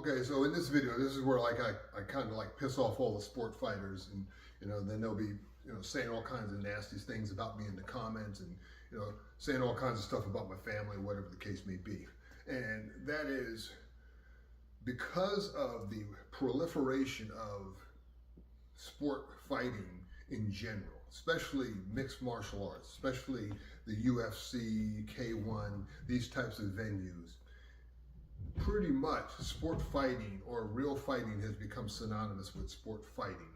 Okay, so in this video, this is where I kind of like piss off all the sport fighters, and then they'll be saying all kinds of nasty things about me in the comments, and saying all kinds of stuff about my family, whatever the case may be. And that is because of the proliferation of sport fighting in general, especially mixed martial arts, especially the UFC, K1, these types of venues. Pretty much sport fighting or real fighting has become synonymous with sport fighting.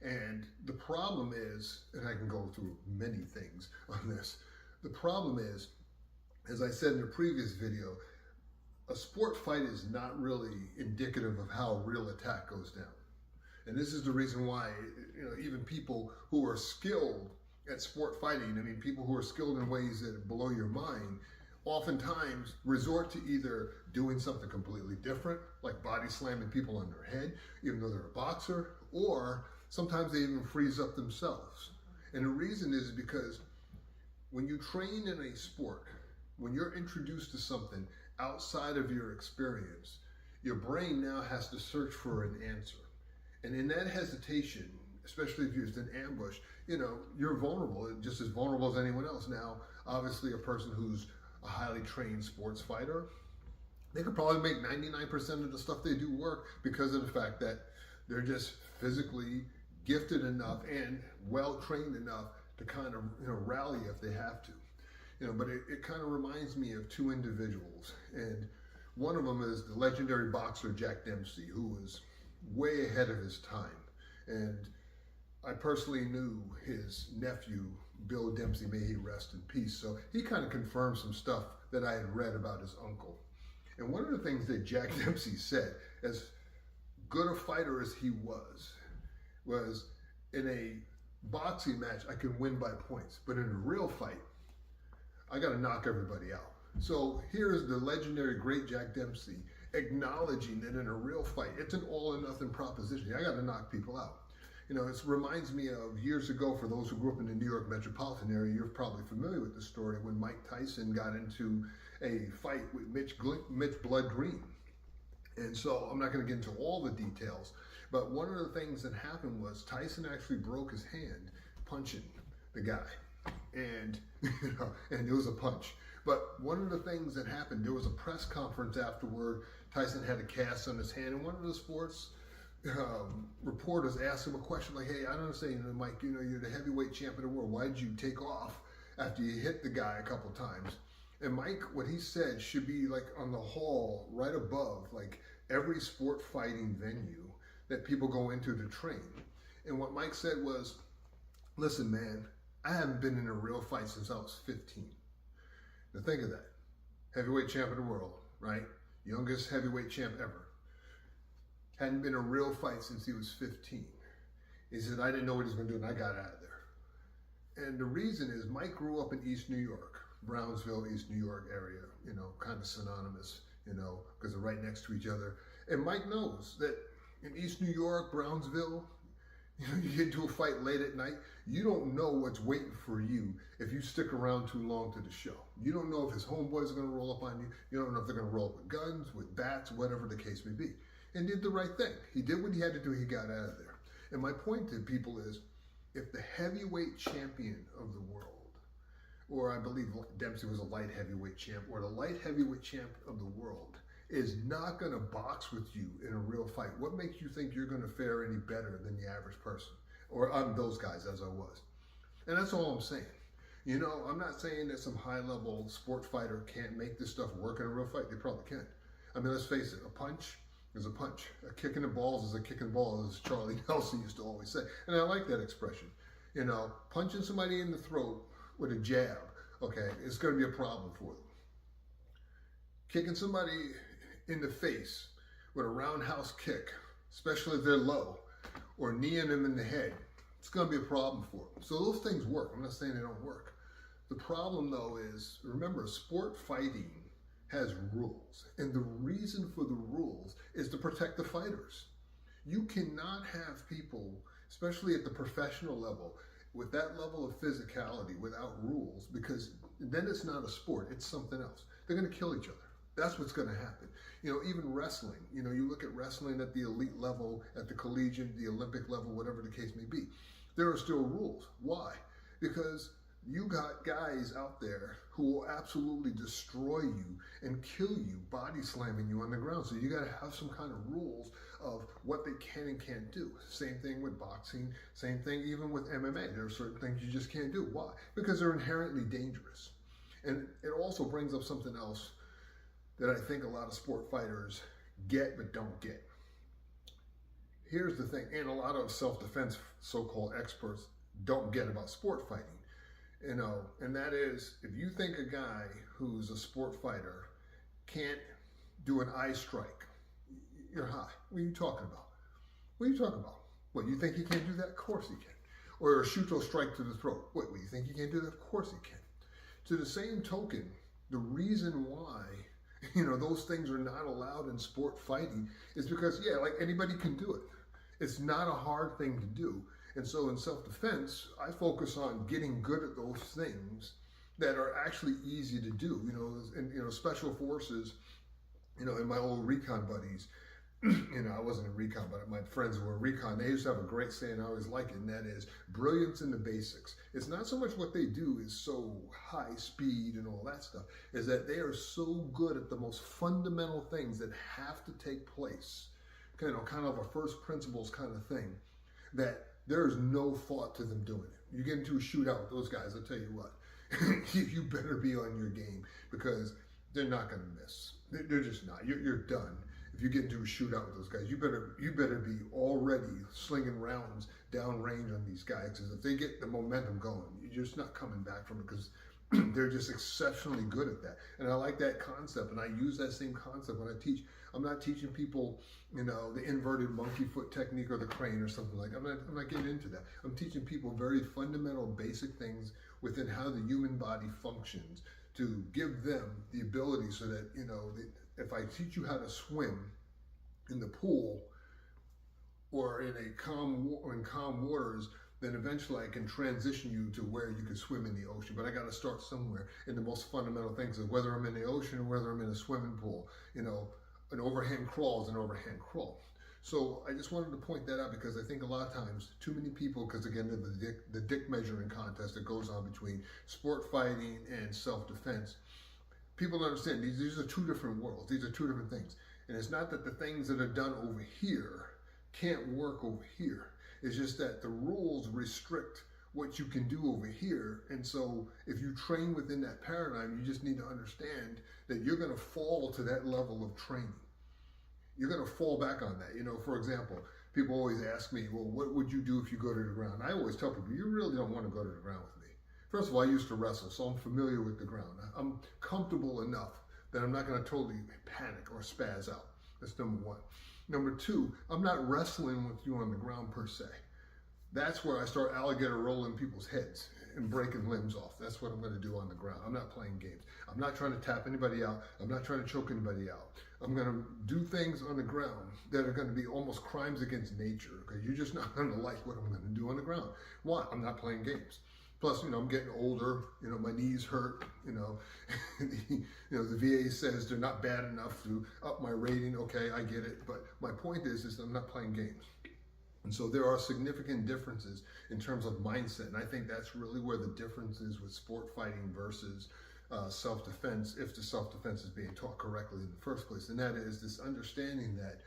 And the problem is, and I can go through many things on this, the problem is, as I said in the previous video, a sport fight is not really indicative of how a real attack goes down. And this is the reason why, even people who are skilled at sport fighting, I mean, people who are skilled in ways that blow your mind, oftentimes resort to either doing something completely different, like body slamming people on their head, even though they're a boxer, or sometimes they even freeze up themselves. And the reason is because when you train in a sport, when you're introduced to something outside of your experience, your brain now has to search for an answer. And in that hesitation, especially if you're used in ambush, you're vulnerable, just as vulnerable as anyone else. Now, obviously, a person who's a highly trained sports fighter, they could probably make 99% of the stuff they do work because of the fact that they're just physically gifted enough and well-trained enough to kind of rally if they have to. But it kind of reminds me of two individuals, and one of them is the legendary boxer Jack Dempsey, who was way ahead of his time. And I personally knew his nephew, Bill Dempsey, may he rest in peace. So he kind of confirmed some stuff that I had read about his uncle. And one of the things that Jack Dempsey said, as good a fighter as he was in a boxing match, I can win by points, but in a real fight, I got to knock everybody out. So here's the legendary great Jack Dempsey acknowledging that in a real fight, it's an all or nothing proposition. I got to knock people out. It reminds me of years ago, for those who grew up in the New York metropolitan area, you're probably familiar with the story when Mike Tyson got into a fight with Mitch Blood Green. And so I'm not going to get into all the details, but one of the things that happened was Tyson actually broke his hand punching the guy. And, and it was a punch. But one of the things that happened, there was a press conference afterward. Tyson had a cast on his hand, and one of the sports reporters asked him a question like, "Hey, I don't understand, Mike, you're the heavyweight champ of the world. Why did you take off after you hit the guy a couple times?" And Mike, what he said should be like on the hall right above, like every sport fighting venue that people go into to train. And what Mike said was, "Listen, man, I haven't been in a real fight since I was 15. Now think of that. Heavyweight champ of the world, right? Youngest heavyweight champ ever. Hadn't been in a real fight since he was 15. He said, I didn't know what he was going to do, and I got out of there." And the reason is Mike grew up in East New York, Brownsville, East New York area, kind of synonymous, because they're right next to each other. And Mike knows that in East New York, Brownsville, you get into a fight late at night, you don't know what's waiting for you if you stick around too long to the show. You don't know if his homeboys are going to roll up on you. You don't know if they're going to roll up with guns, with bats, whatever the case may be. And did the right thing. He did what he had to do. He got out of there. And my point to people is, if the heavyweight champion of the world, or I believe Dempsey was a light heavyweight champ, or the light heavyweight champ of the world, is not going to box with you in a real fight, what makes you think you're going to fare any better than the average person? Or I'm those guys, as I was. And that's all I'm saying. I'm not saying that some high-level sport fighter can't make this stuff work in a real fight. They probably can. I mean, let's face it, a punch is a punch. A kick in the balls is a kick in the balls, as Charlie Nelson used to always say. And I like that expression. Punching somebody in the throat with a jab, okay, it's going to be a problem for them. Kicking somebody in the face with a roundhouse kick, especially if they're low, or kneeing them in the head, it's going to be a problem for them. So those things work. I'm not saying they don't work. The problem, though, is, remember, sport fighting has rules. And the reason for the rules is to protect the fighters. You cannot have people, especially at the professional level, with that level of physicality without rules, because then it's not a sport, it's something else. They're going to kill each other. That's what's going to happen. Even wrestling, you look at wrestling at the elite level, at the collegiate, the Olympic level, whatever the case may be. There are still rules. Why? Because you got guys out there who will absolutely destroy you and kill you, body slamming you on the ground. So you got to have some kind of rules of what they can and can't do. Same thing with boxing, same thing even with MMA. There are certain things you just can't do. Why? Because they're inherently dangerous. And it also brings up something else that I think a lot of sport fighters get but don't get. Here's the thing, and a lot of self-defense so-called experts don't get about sport fighting. And that is, if you think a guy who's a sport fighter can't do an eye strike, you're high. What are you talking about? What are you talking about? What, you think he can't do that? Of course he can. Or a shuto strike to the throat. What, you think he can't do that? Of course he can. To the same token, the reason why those things are not allowed in sport fighting is because, yeah, like anybody can do it. It's not a hard thing to do. And so in self-defense, I focus on getting good at those things that are actually easy to do. And special forces, and my old recon buddies, I wasn't in recon, but my friends who were in recon, they used to have a great saying I always like it, and that is brilliance in the basics. It's not so much what they do is so high speed and all that stuff, is that they are so good at the most fundamental things that have to take place, kind of a first principles kind of thing, that there is no thought to them doing it. You get into a shootout with those guys, I'll tell you what, you better be on your game, because they're not going to miss. They're just not. You're done. If you get into a shootout with those guys, you better be already slinging rounds down range on these guys, because if they get the momentum going, you're just not coming back from it, because they're just exceptionally good at that. And I like that concept, and I use that same concept when I teach. I'm not teaching people, the inverted monkey foot technique or the crane or something like that. I'm not getting into that. I'm teaching people very fundamental, basic things within how the human body functions to give them the ability so that, if I teach you how to swim in the pool or in calm waters, then eventually I can transition you to where you can swim in the ocean. But I got to start somewhere. In the most fundamental things of whether I'm in the ocean or whether I'm in a swimming pool, an overhand crawl is an overhand crawl. So I just wanted to point that out, because I think a lot of times too many people, because again, the dick measuring contest that goes on between sport fighting and self-defense, people don't understand these are two different worlds. These are two different things. And it's not that the things that are done over here can't work over here. It's just that the rules restrict what you can do over here. And so if you train within that paradigm, you just need to understand that you're going to fall to that level of training. You're going to fall back on that. For example, people always ask me, well, what would you do if you go to the ground? I always tell people, you really don't want to go to the ground with me. First of all, I used to wrestle, so I'm familiar with the ground. I'm comfortable enough that I'm not going to totally panic or spaz out. That's number one. Number two, I'm not wrestling with you on the ground per se. That's where I start alligator rolling people's heads and breaking limbs off. That's what I'm going to do on the ground. I'm not playing games. I'm not trying to tap anybody out. I'm not trying to choke anybody out. I'm going to do things on the ground that are going to be almost crimes against nature, because you're just not going to like what I'm going to do on the ground. Why? I'm not playing games. Plus, I'm getting older, my knees hurt, the VA says they're not bad enough to up my rating. Okay, I get it. But my point is I'm not playing games. And so there are significant differences in terms of mindset. And I think that's really where the difference is with sport fighting versus self-defense, if the self-defense is being taught correctly in the first place. And that is this understanding that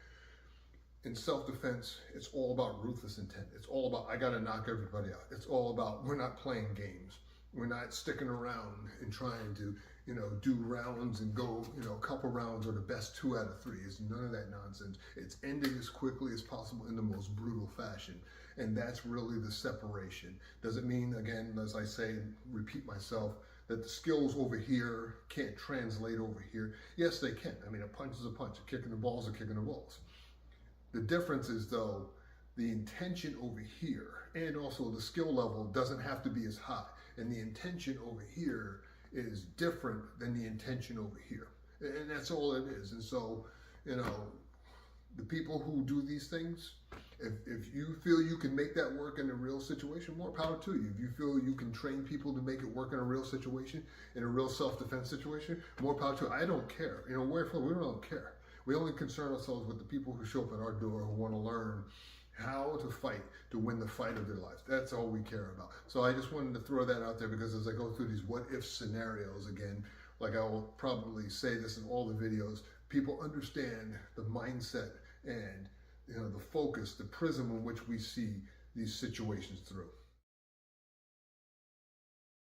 in self-defense, it's all about ruthless intent. It's all about, I got to knock everybody out. It's all about, we're not playing games. We're not sticking around and trying to, do rounds and go, a couple rounds or the best 2 out of 3. It's none of that nonsense. It's ending as quickly as possible in the most brutal fashion. And that's really the separation. Doesn't mean, again, as I say, repeat myself, that the skills over here can't translate over here. Yes, they can. I mean, a punch is a punch. A kick in the balls is a kick in the balls. The difference is, though, the intention over here and also the skill level doesn't have to be as high. And the intention over here is different than the intention over here. And that's all it is. And so, the people who do these things, If you feel you can make that work in a real situation, more power to you. If you feel you can train people to make it work in a real situation, in a real self-defense situation, more power to you. I don't care. You know, wherefore we don't care. We only concern ourselves with the people who show up at our door who want to learn how to fight to win the fight of their lives. That's all we care about. So I just wanted to throw that out there, because as I go through these what if scenarios again, like I will probably say this in all the videos, people understand the mindset and, you know, the focus, the prism in which we see these situations through.